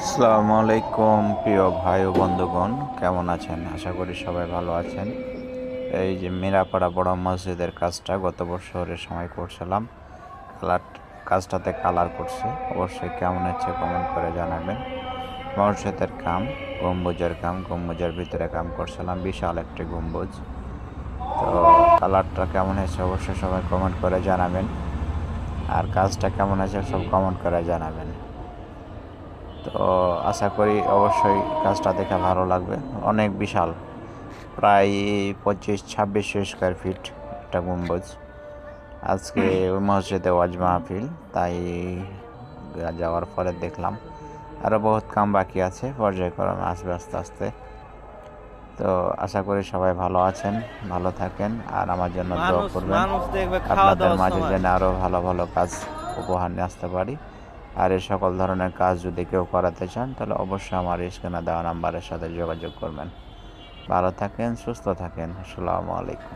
আসসালামু আলাইকুম প্রিয় ভাই ও বন্ধুগণ, কেমন আছেন? আশা করি সবাই ভালো আছেন। এই যে মিরাপাড়া বড় মসজিদের কাজটা গত বছরের সময় করছিলাম। কালার কাজটাতে কালার করছে, অবশ্যই কেমন হচ্ছে কমেন্ট করে জানাবেন। মসজিদের কাম, গম্বুজের কাম, গম্বুজের ভিতরে কাম করছিলাম, বিশাল একটি গম্বুজ। তো কালারটা কেমন হয়েছে অবশ্যই সবাই কমেন্ট করে জানাবেন, আর কাজটা কেমন হয়েছে সব কমেন্ট করে জানাবেন। তো আশা করি অবশ্যই কাজটা দেখে ভালো লাগবে। অনেক বিশাল, প্রায় 25-26 স্কোয়ার ফিট একটা গম্বুজ। আজকে ওই মসজিদে ওয়াজ মাহফিল, তাই যাওয়ার পরে দেখলাম আরও বহুত কাম বাকি আছে, পর্যায়ক্রমে আসবে আস্তে আস্তে। তো আশা করি সবাই ভালো আছেন, ভালো থাকেন, আর আমার জন্য দোয়া মানুষ করবেন। মানুষ দেখবে খাওয়া আপনাদের দাওয়ার মাঝে সময়। যেন আরও ভালো ভালো কাজ উপহার নিয়ে আসতে পারি। আর এই সকল ধরনের কাজ যদি কেউ করাতে চান তাহলে অবশ্যই আমার স্ক্রিনে দেওয়া নাম্বারের সাথে যোগাযোগ করবেন। ভালো থাকেন, সুস্থ থাকেন। আসসালামু আলাইকুম।